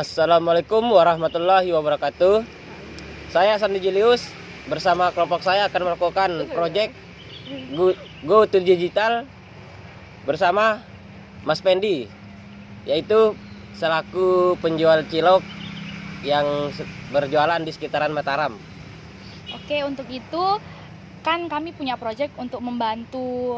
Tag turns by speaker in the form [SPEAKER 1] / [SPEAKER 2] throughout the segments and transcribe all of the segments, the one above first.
[SPEAKER 1] Assalamualaikum warahmatullahi wabarakatuh. Saya Sandi Julius bersama kelompok saya akan melakukan proyek Go to Digital bersama Mas Pendi, yaitu selaku penjual cilok yang berjualan di sekitaran Mataram.
[SPEAKER 2] Oke, untuk itu kan kami punya proyek untuk membantu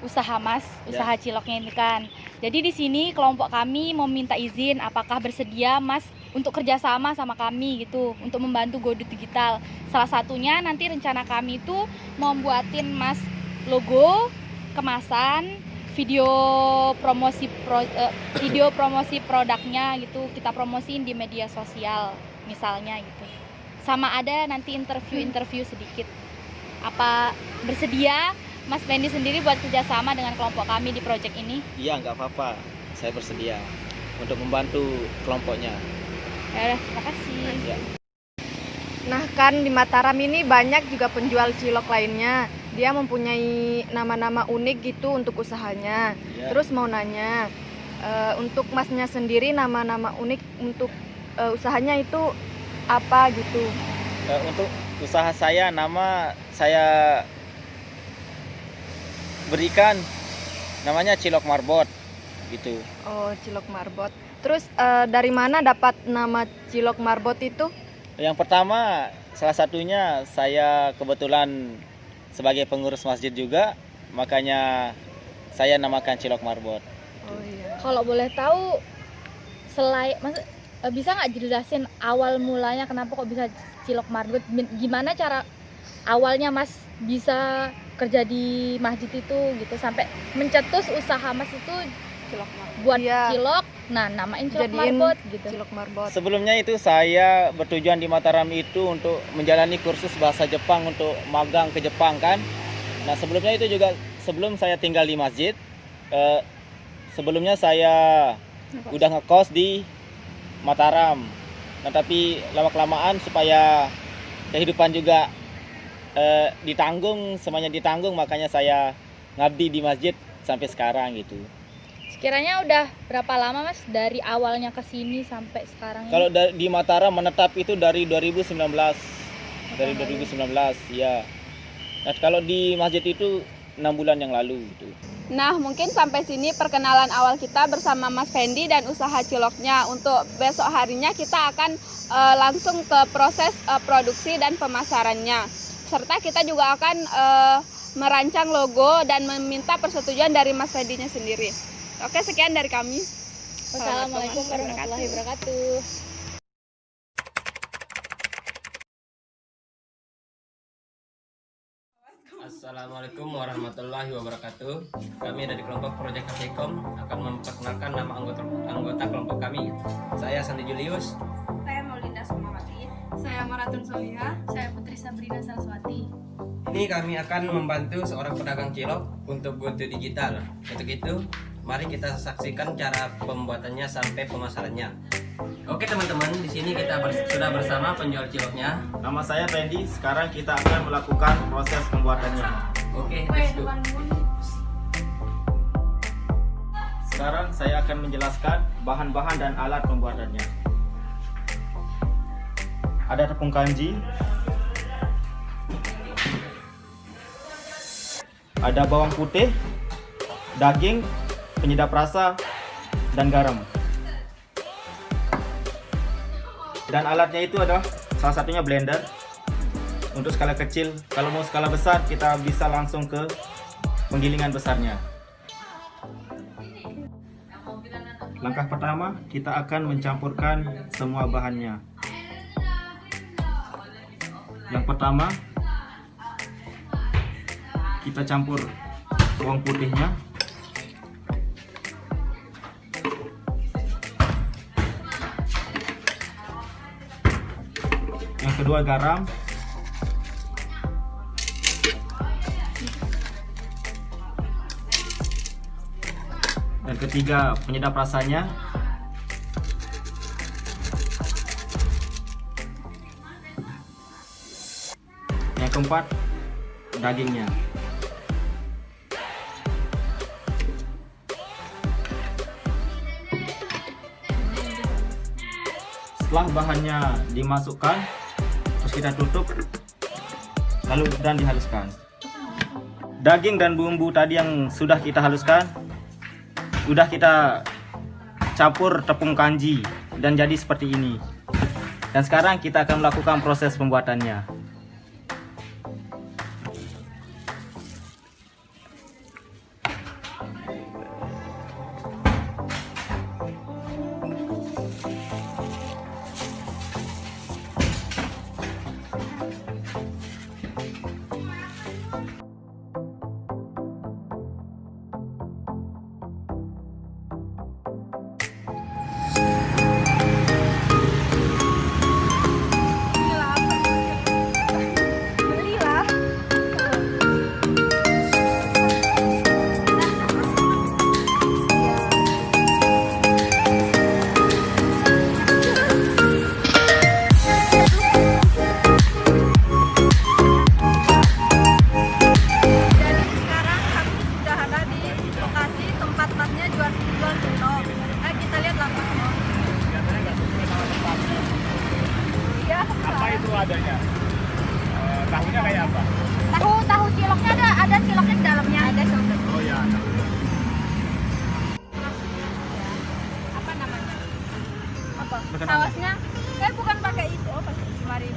[SPEAKER 2] usaha Mas, usaha ciloknya ini kan. Jadi di sini kelompok kami mau minta izin apakah bersedia Mas untuk kerjasama sama kami gitu, untuk membantu Go to Digital. Salah satunya nanti rencana kami itu mau buatin Mas logo, kemasan, video promosi produknya gitu, kita promosiin di media sosial misalnya gitu. Sama ada nanti interview sedikit. Apa bersedia Mas Pendi sendiri buat kerjasama dengan kelompok kami di proyek ini?
[SPEAKER 3] Iya, nggak apa-apa. Saya bersedia untuk membantu kelompoknya.
[SPEAKER 2] Ya, terima kasih.
[SPEAKER 3] Ya.
[SPEAKER 4] Nah kan di Mataram ini banyak juga penjual cilok lainnya. Dia mempunyai nama-nama unik gitu untuk usahanya.
[SPEAKER 3] Ya.
[SPEAKER 4] Terus mau nanya, untuk Masnya sendiri nama-nama unik untuk usahanya itu apa gitu?
[SPEAKER 3] Untuk usaha saya, nama saya berikan namanya Cilok Marbot gitu.
[SPEAKER 4] Oh, Cilok Marbot. Terus dari mana dapat nama Cilok Marbot itu?
[SPEAKER 3] Yang pertama, salah satunya saya kebetulan sebagai pengurus masjid juga, makanya saya namakan Cilok Marbot.
[SPEAKER 4] Oh iya.
[SPEAKER 2] Kalau boleh tahu, bisa nggak jelasin awal mulanya kenapa kok bisa Cilok Marbot? Gimana cara awalnya Mas bisa kerja di masjid itu gitu sampai mencetus usaha Mas itu
[SPEAKER 4] Cilok Marbot.
[SPEAKER 2] buat
[SPEAKER 4] Iya.
[SPEAKER 2] cilok, nah namain Cilok
[SPEAKER 4] Jadiin
[SPEAKER 2] Marbot gitu.
[SPEAKER 4] Cilok Marbot.
[SPEAKER 3] Sebelumnya itu saya bertujuan di Mataram itu untuk menjalani kursus bahasa Jepang untuk magang ke Jepang kan. Nah sebelumnya itu juga sebelum saya tinggal di masjid, sebelumnya saya udah ngekos di Mataram. Nah tapi lama-kelamaan supaya kehidupan juga semuanya ditanggung, makanya saya ngabdi di masjid sampai sekarang gitu.
[SPEAKER 2] Sekiranya udah berapa lama Mas dari awalnya ke sini sampai sekarang?
[SPEAKER 3] Kalau di Mataram menetap itu dari 2019. Dari 2019 ya. Nah, kalau di masjid itu 6 bulan yang lalu gitu.
[SPEAKER 5] Nah, mungkin sampai sini perkenalan awal kita bersama Mas Pendi dan usaha ciloknya. Untuk besok harinya kita akan langsung ke proses produksi dan pemasarannya. Serta kita juga akan merancang logo dan meminta persetujuan dari Mas Pendinya sendiri. Oke, sekian dari kami.
[SPEAKER 2] Wassalamualaikum warahmatullahi wabarakatuh.
[SPEAKER 1] Assalamualaikum warahmatullahi wabarakatuh. Kami dari kelompok Proyek Kapsikom akan memperkenalkan nama anggota kelompok kami. Saya Sandi Julius.
[SPEAKER 5] Saya Maulinda Sumawati.
[SPEAKER 6] Saya Maratun Soliha. Saya Putri Sabrina Saraswati.
[SPEAKER 1] Ini kami akan membantu seorang pedagang cilok untuk Go to Digital. Untuk itu, mari kita saksikan cara pembuatannya sampai pemasarannya. Oke teman-teman, di sini kita sudah bersama penjual ciloknya.
[SPEAKER 3] Nama saya Pendi. Sekarang kita akan melakukan proses pembuatannya.
[SPEAKER 1] Oke, let's go.
[SPEAKER 3] Sekarang saya akan menjelaskan bahan-bahan dan alat pembuatannya. Ada tepung kanji, ada bawang putih, daging, penyedap rasa, dan garam. Dan alatnya itu adalah salah satunya blender. Untuk skala kecil, kalau mau skala besar kita bisa langsung ke penggilingan besarnya. Langkah pertama, kita akan mencampurkan semua bahannya. Yang pertama, kita campur bawang putihnya. Yang kedua garam. Dan ketiga penyedap rasanya. Yang keempat dagingnya. Setelah bahannya dimasukkan, terus kita tutup, lalu dan dihaluskan. Daging dan bumbu tadi yang sudah kita haluskan, sudah kita campur tepung kanji dan jadi seperti ini. Dan sekarang kita akan melakukan proses pembuatannya.
[SPEAKER 7] Adanya tahunya kayak apa?
[SPEAKER 2] Tahu ciloknya ada ciloknya di dalamnya. Ada ciloknya.
[SPEAKER 7] Oh ya.
[SPEAKER 5] Apa namanya? Apa?
[SPEAKER 3] Bukan
[SPEAKER 5] Sausnya? Bukan pakai itu, pakai cemari.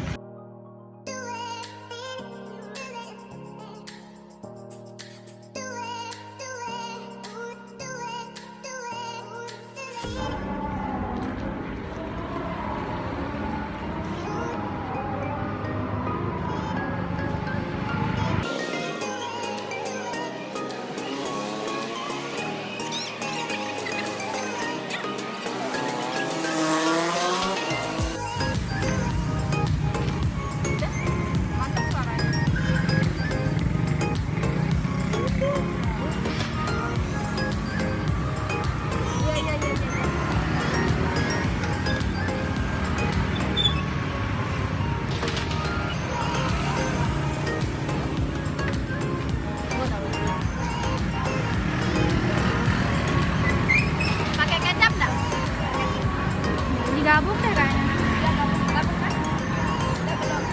[SPEAKER 2] Digabung deh kayaknya.
[SPEAKER 5] Gabung kan? Udah belum?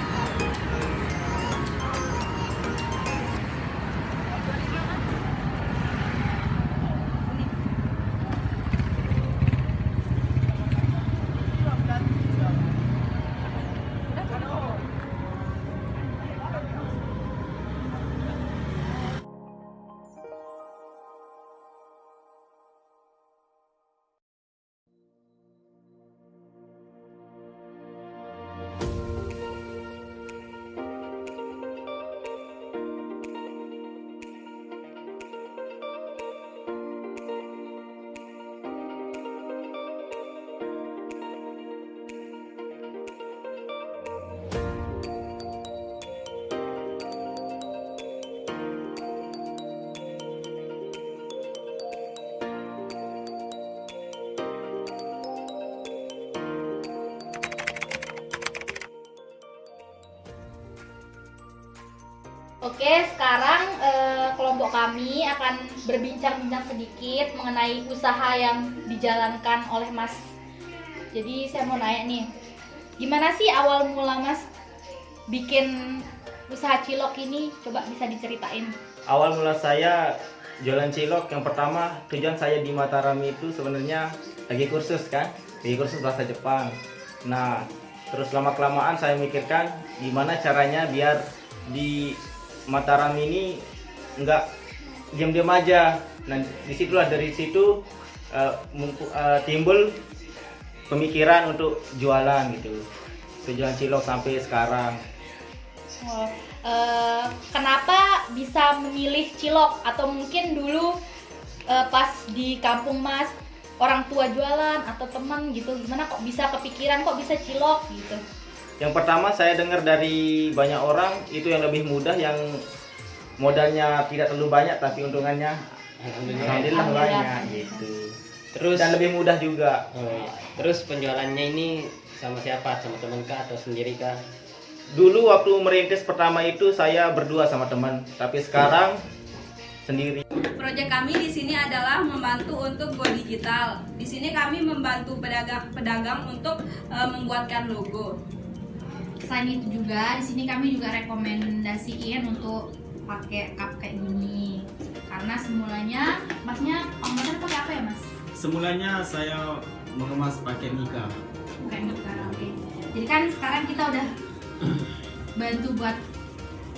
[SPEAKER 2] Oke, sekarang kelompok kami akan berbincang-bincang sedikit mengenai usaha yang dijalankan oleh Mas. Jadi saya mau nanya nih, gimana sih awal mula Mas bikin usaha cilok ini? Coba bisa diceritain.
[SPEAKER 3] Awal mula saya jualan cilok, yang pertama tujuan saya di Mataram itu sebenarnya lagi kursus bahasa Jepang. Nah, terus lama-kelamaan saya mikirkan gimana caranya biar di Mataram ini nggak diam-diam aja. Nah, dari situ timbul pemikiran untuk jualan gitu. Jualan cilok sampai sekarang.
[SPEAKER 2] Kenapa bisa memilih cilok? Atau mungkin dulu pas di kampung Mas orang tua jualan atau teman gitu, gimana kok bisa kepikiran kok bisa cilok gitu?
[SPEAKER 3] Yang pertama saya dengar dari banyak orang itu yang lebih mudah, yang modalnya tidak terlalu banyak tapi untungannya alhamdulillah banyak gitu.
[SPEAKER 1] Terus
[SPEAKER 3] Dan lebih mudah juga.
[SPEAKER 1] terus penjualannya ini sama siapa? Sama teman kah atau sendiri kah?
[SPEAKER 3] Dulu waktu merintis pertama itu saya berdua sama teman, tapi sekarang sendiri.
[SPEAKER 5] Proyek kami di sini adalah membantu untuk go digital. Di sini kami membantu pedagang untuk membuatkan logo.
[SPEAKER 2] Selain itu juga di sini kami juga rekomendasiin untuk pakai cup kayak gini. Karena semulanya masnya pembuatan pakai apa ya, Mas?
[SPEAKER 8] Semulanya saya mengemas pakai Mika.
[SPEAKER 2] Pakai Mika. Oke. Jadi kan sekarang kita udah bantu buat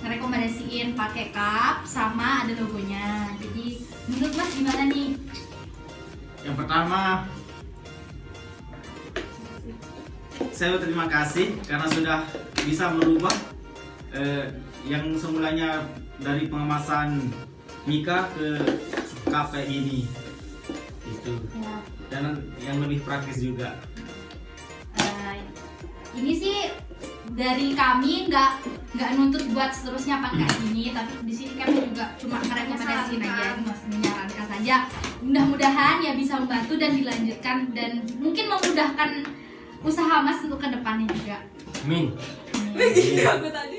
[SPEAKER 2] ngerekomendasiin pakai cup sama ada logonya. Jadi menurut Mas gimana nih?
[SPEAKER 8] Yang pertama, saya berterima kasih karena sudah bisa merubah yang semulanya dari pengemasan Mika ke cup kayak gini. Itu.
[SPEAKER 2] Ya.
[SPEAKER 8] Dan yang lebih praktis juga.
[SPEAKER 2] Ini sih dari kami nggak nuntut buat seterusnya pakai gini, tapi di sini kami juga cuma merekomendasiin aja, menyarankan saja. Mudah-mudahan ya bisa membantu dan dilanjutkan dan mungkin memudahkan usaha Mas untuk kedepannya juga.
[SPEAKER 1] Amin.
[SPEAKER 5] Iya, aku tadi